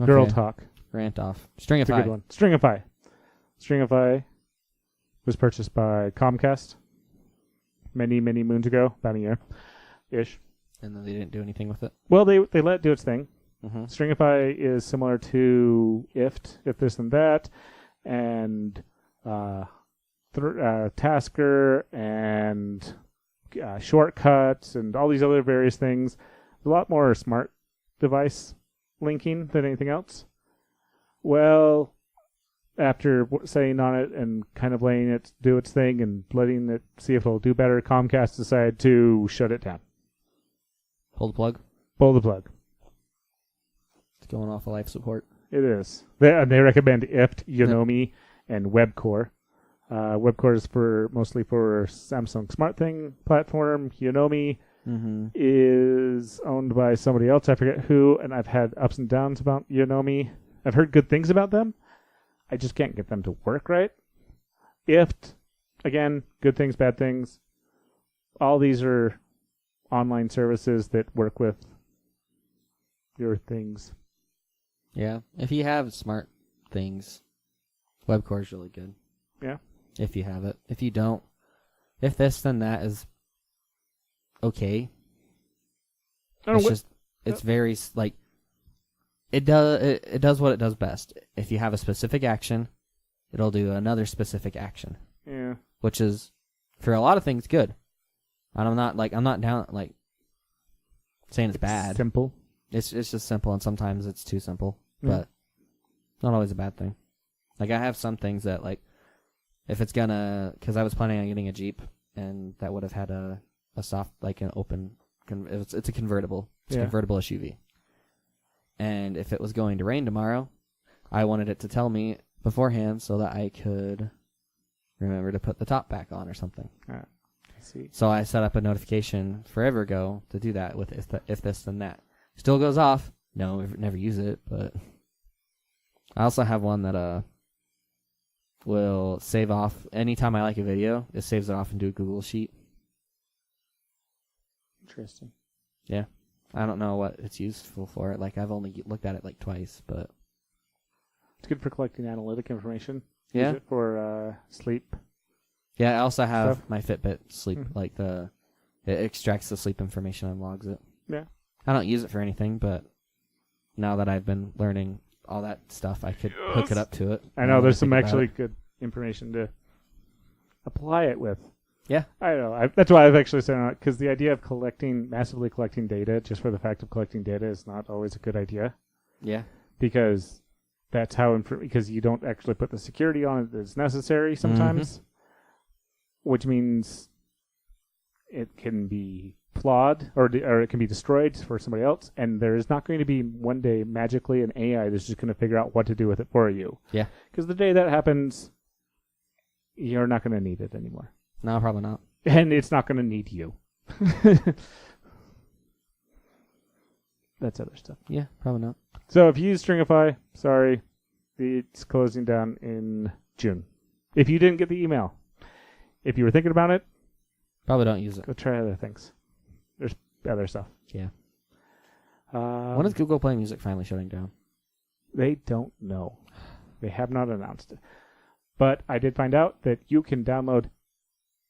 Girl Talk. Rant off. Stringify. It's a good one. Stringify. Stringify was purchased by Comcast many, many moons ago, about a year-ish. And then they didn't do anything with it? Well, they let it do its thing. Mm-hmm. Stringify is similar to IFT, If This and That, and Tasker, and Shortcuts, and all these other various things. A lot more smart device linking than anything else. Well, after saying on it and kind of letting it do its thing and letting it see if it'll do better, Comcast decided to shut it down. Pull the plug? Pull the plug. It's going off of life support. It is. They recommend IFT, Yonomi, and WebCore. WebCore is mostly for Samsung SmartThing platform. Yonomi is owned by somebody else. I forget who, and I've had ups and downs about Yonomi. I've heard good things about them. I just can't get them to work right. IFT, again, good things, bad things. All these are online services that work with your things. Yeah. If you have smart things, WebCore is really good. Yeah. If you have it. If you don't, if this then that is okay. It's very it does what it does best. If you have a specific action, it'll do another specific action. Yeah. Which is for a lot of things good. And I'm not down saying it's bad. Simple. It's just simple, and sometimes it's too simple, Yeah. but not always a bad thing. I have some things that if it's because I was planning on getting a Jeep, and that would have had a soft, an open, it's a convertible. It's a convertible SUV. And if it was going to rain tomorrow, I wanted it to tell me beforehand so that I could remember to put the top back on or something. I see. So I set up a notification forever ago to do that with if this then that. Still goes off. No, we never use it, but I also have one that will save off anytime I like a video. It saves it off into a Google Sheet. Interesting. Yeah, I don't know what it's useful for. Like I've only looked at it like twice, but It's good for collecting analytic information. yeah, Use it for sleep. yeah. I also have Stuff. my Fitbit sleep, Mhm. like it extracts the sleep information and logs it. Yeah. I don't use it for anything, but now that I've been learning all that stuff, I could hook it up to it. I know there's some Think about actually it. good information to apply it with. Yeah. I don't know. That's why I've actually said it, because the idea of massively collecting data just for the fact of collecting data is not always a good idea, Yeah. because that's how because you don't actually put the security on it that's necessary sometimes, which means it can be flawed or it can be destroyed for somebody else, and there is not going to be one day magically an AI that's just going to figure out what to do with it for you. Yeah. Because the day that happens, you're not going to need it anymore. No, probably not. And it's not going to need you. That's other stuff. Yeah, probably not. So if you use Stringify, sorry, it's closing down in June. If you didn't get the email, if you were thinking about it, Probably don't use it. go try other things. There's other stuff. Yeah. When is Google Play Music finally shutting down? They don't know. They have not announced it. But I did find out that you can download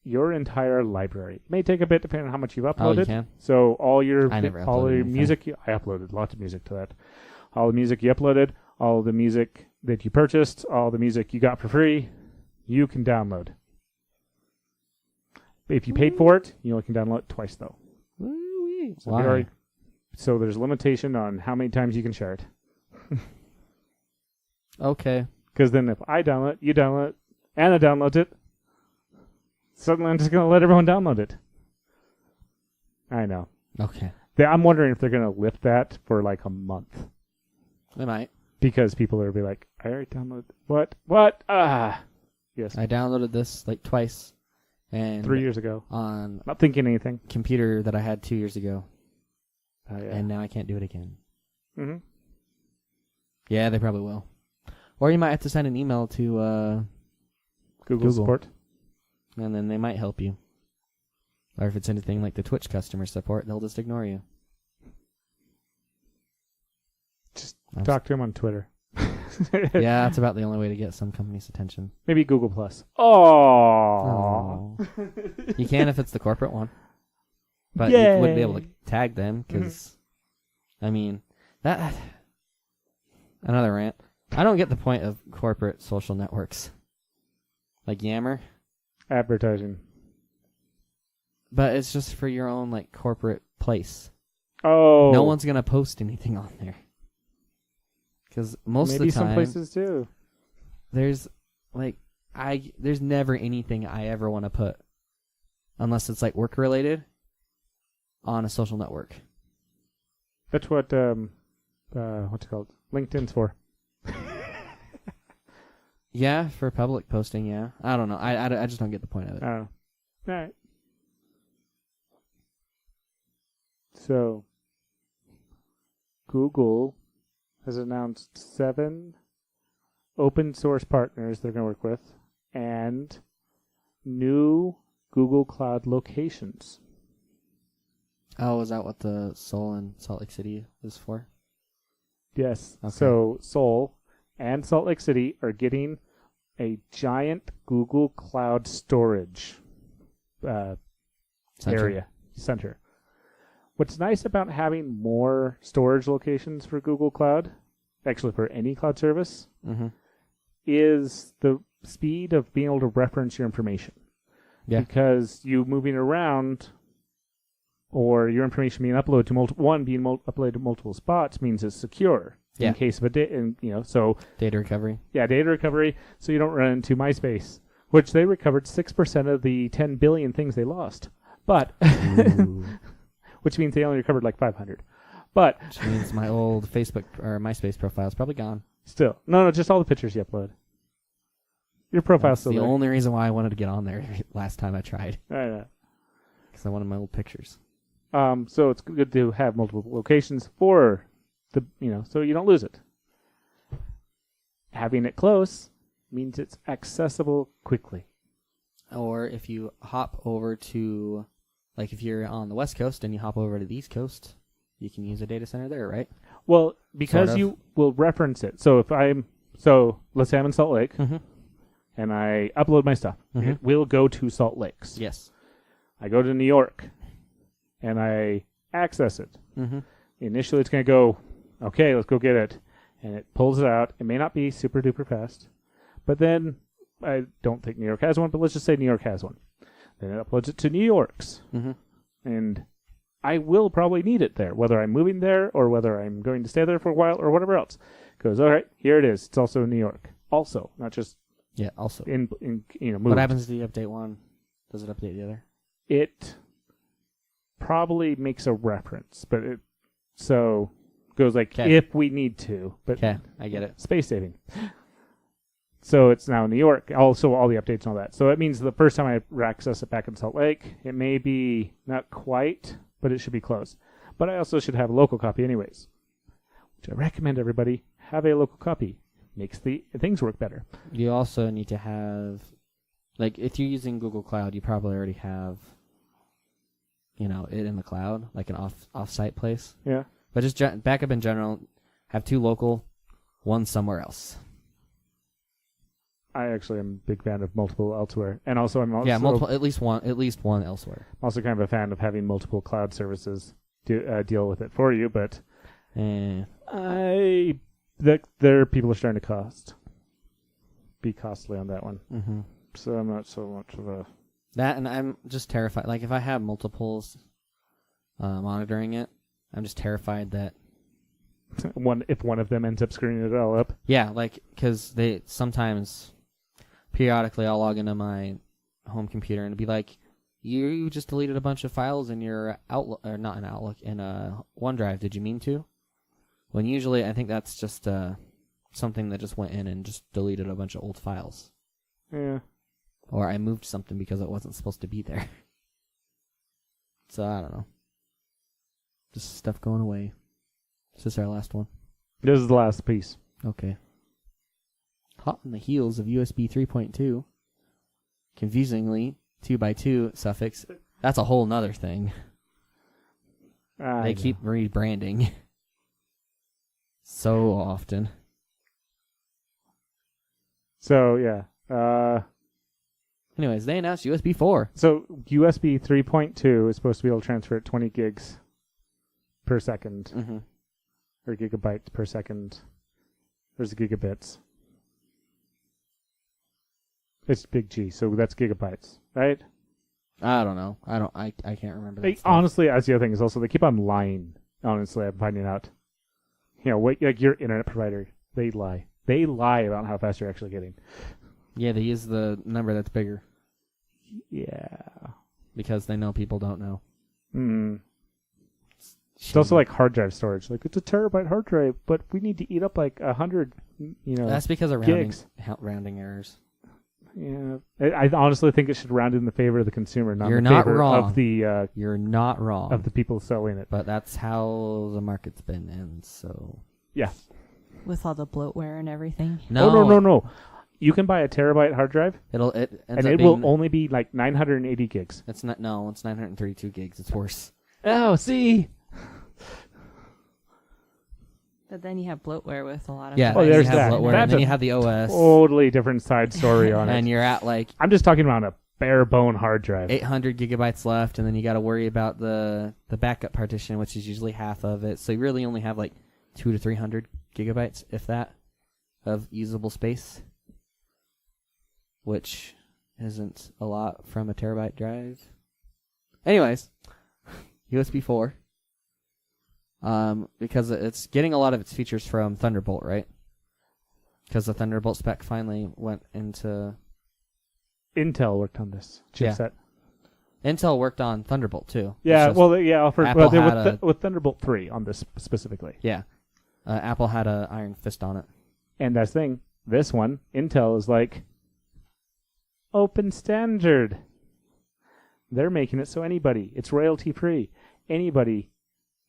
your entire library. It may take a bit depending on how much you've uploaded. Oh, you can? So all your I never uploaded anything. music, I uploaded lots of music to that. All the music you uploaded, all the music that you purchased, all the music you got for free, you can download. If you paid for it, you only can download it twice though. Woo-wee. So, Why? so there's a limitation on how many times you can share it. Okay. Because then if I download it, you download it, Anna downloads it, suddenly I'm just going to let everyone download it. I know. Okay. I'm wondering if they're going to lift that for like a month. They might. Because people are be like, I already downloaded. What? What? Yes. I downloaded this like twice. And 3 years ago. on Not thinking anything. computer that I had 2 years ago. Yeah. And now I can't do it again. Mm-hmm. Yeah, they probably will. Or you might have to send an email to Google support. and then they might help you. Or if it's anything like the Twitch customer support, they'll just ignore you. Just talk to him on Twitter. Yeah, that's about the only way to get some company's attention. Maybe Google Plus. Oh. You can if it's the corporate one. But you wouldn't be able to tag them because, I mean, that... Another rant. I don't get the point of corporate social networks. Like Yammer. Advertising. But it's just for your own, like, corporate place. Oh. No one's going to post anything on there. Because most Maybe of the time... some places do. There's, like, there's never anything I ever want to put, unless it's, like, work-related, on a social network. That's what, what's it called? LinkedIn's for. Yeah, for public posting, yeah. I don't know. I just don't get the point of it. Oh. All right. So, Google has announced 7 open source partners they're going to work with and new Google Cloud locations. Oh, is that what the Seoul and Salt Lake City is for? Yes. Okay. So, Seoul and Salt Lake City are getting a giant Google Cloud storage Center. center. What's nice about having more storage locations for Google Cloud, actually for any cloud service, Mm-hmm. is the speed of being able to reference your information. Yeah. Because you moving around or your information being uploaded to uploaded to multiple spots means it's secure. Yeah. In case of so Data recovery. yeah, data recovery, so you don't run into MySpace, which they recovered 6% of the 10 billion things they lost. But Ooh. which means they only recovered like 500. But Which means my old Facebook or MySpace profile is probably gone. still, no, just all the pictures you upload. Your profile's That's still the there. only reason why I wanted to get on there last time I tried. I know. Because I wanted my old pictures. So it's good to have multiple locations for so you don't lose it. Having it close means it's accessible quickly. Or if you hop over to, like if you're on the West Coast and you hop over to the East Coast, you can use a data center there, right? Well, because Sort of. you will reference it. So let's say I'm in Salt Lake Mm-hmm. and I upload my stuff. Mhm. It will go to Salt Lakes. Yes. I go to New York and I access it. Mm-hmm. Initially, it's going to go, okay, let's go get it. And it pulls it out. It may not be super duper fast, but then I don't think New York has one, but let's just say New York has one. Then it uploads it to New York's. Mm-hmm. And I will probably need it there, whether I'm moving there or whether I'm going to stay there for a while or whatever else. Goes, all right, here it is. It's also in New York. Also, not just Yeah, also. in moved. What happens if you update one? Does it update the other? It probably makes a reference, but it so goes like 'Kay. if we need to, but Okay, I get it. space saving. So it's now New York, also all the updates and all that. So it means the first time I access it back in Salt Lake, it may be not quite, but it should be close. But I also should have a local copy anyways, which I recommend everybody have a local copy. Makes the things work better. You also need to have, like, if you're using Google Cloud, you probably already have, it in the cloud, like an off-site place. Yeah. But just backup in general, have 2 local, 1 somewhere else. I actually am a big fan of multiple elsewhere, and also I'm also Multiple, at least one elsewhere. also kind of a fan of having multiple cloud services deal with it for you. But Eh. there people are starting to be costly on that one. Mm-hmm. So I'm not so much of a That, and I'm just terrified. Like, if I have multiples monitoring it, I'm just terrified that, if one of them ends up screwing it all up. yeah, like, because they sometimes, periodically, I'll log into my home computer and it'll be like, you just deleted a bunch of files in your Outlook, or not in Outlook, in OneDrive. Did you mean to? When usually I think that's just something that just went in and just deleted a bunch of old files. Yeah. Or I moved something because it wasn't supposed to be there. So, I don't know. Just stuff going away. Is this our last one? This is the last piece. Okay. Hot on the heels of USB 3.2. Confusingly, 2x2 suffix. That's a whole nother thing. They keep rebranding. So often. So yeah. Anyways, they announced USB 4. So USB 3.2 is supposed to be able to transfer at 20 gigs per second, Mm-hmm. or gigabytes per second. There's gigabits. It's big G, so that's gigabytes, right? I don't know. I can't remember that stuff. Honestly, that's the other thing is also they keep on lying. Honestly, I'm finding out. Like your internet provider, they lie. They lie about how fast you're actually getting. Yeah, they use the number that's bigger Yeah. because they know people don't know. Mm. It's also like hard drive storage. Like, it's a terabyte hard drive, but we need to eat up like 100, That's because of gigs. rounding errors. Yeah. I honestly think it should round in the favor of the consumer, not You're in the not favor wrong. of the You're not wrong. of the people selling it. But that's how the market's been, and so... Yeah. With all the bloatware and everything. No, Oh, no. You can buy a terabyte hard drive, It ends and up it being, will only be like 980 gigs. It's 932 gigs. It's worse. Oh, see. But then you have bloatware with a lot of Yeah, Oh, and there's you have that. bloatware, That's and then a you have the OS, Totally different side story on and it. you're at like I'm just talking about a bare bone hard drive. 800 gigabytes left, and then you got to worry about the backup partition, which is usually half of it. So you really only have like 200 to 300 gigabytes, if that, of usable space, which isn't a lot from a terabyte drive. Anyways, USB 4. Because it's getting a lot of its features from Thunderbolt, right? Because the Thunderbolt spec finally went into... Intel worked on this chipset. Intel worked on Thunderbolt, too. Yeah, It's just- Apple they're had with Thunderbolt 3 on this specifically. Yeah. Apple had an iron fist on it. And that's the thing. This one, Intel is like open standard. They're making it so anybody. It's royalty free. anybody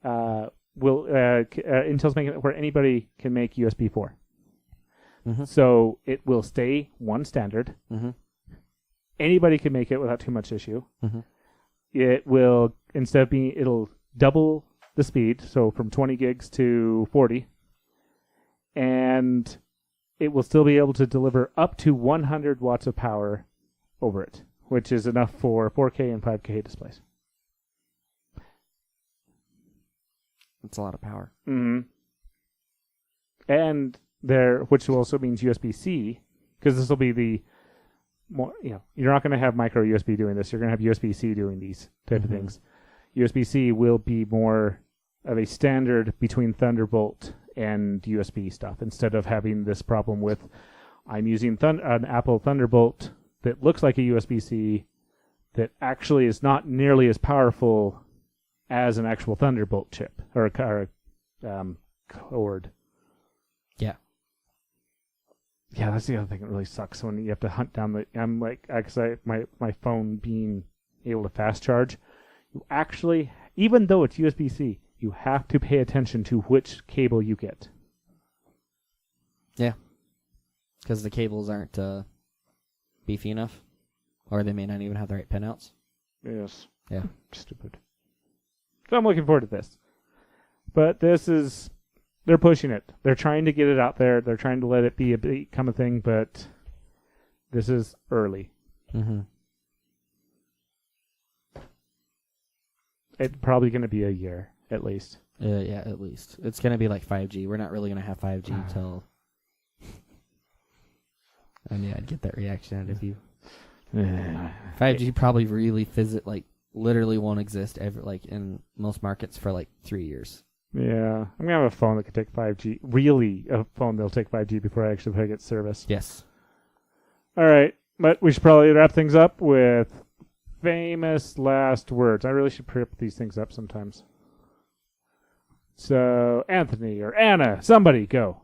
Intel's making it where anybody can make USB 4. Mm-hmm. So it will stay one standard. Mm-hmm. Anybody can make it without too much issue. Mm-hmm. It will, instead of being, it'll double the speed, so from 20 gigs to 40. And it will still be able to deliver up to 100 watts of power over it, which is enough for 4K and 5K displays. It's a lot of power. Mm-hmm. And which also means USB-C, because this will be the more, you're not going to have micro USB doing this. You're going to have USB-C doing these type of things. USB-C will be more of a standard between Thunderbolt and USB stuff, instead of having this problem with I'm using an Apple Thunderbolt that looks like a USB-C that actually is not nearly as powerful as an actual Thunderbolt chip or a cord. Yeah. Yeah, that's the other thing that really sucks when you have to hunt down I'm like, because my phone being able to fast charge, you actually, even though it's USB-C, you have to pay attention to which cable you get. Yeah. Because the cables aren't beefy enough, or they may not even have the right pinouts. Yes. Yeah. Stupid. So I'm looking forward to this. But they're pushing it. They're trying to get it out there. They're trying to let it become a thing, but this is early. Mm-hmm. It's probably going to be a year, at least. Yeah, at least. It's going to be like 5G. We're not really going to have 5G till... I knew I'd get that reaction out of you. 5G probably really literally won't exist ever, in most markets for 3 years. Yeah, I'm gonna have a phone that can take 5G. Really, a phone that'll take 5G before I actually get service. Yes. All right, but we should probably wrap things up with famous last words. I really should prep these things up sometimes. So, Anthony or Anna, somebody go.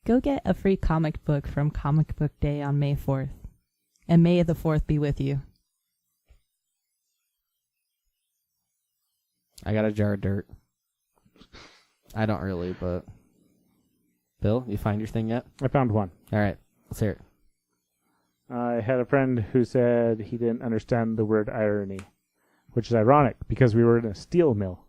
Go get a free comic book from Comic Book Day on May 4th. And May the 4th be with you. I got a jar of dirt. I don't really, but... Bill, you find your thing yet? I found one. All right, let's hear it. I had a friend who said he didn't understand the word irony, which is ironic because we were in a steel mill.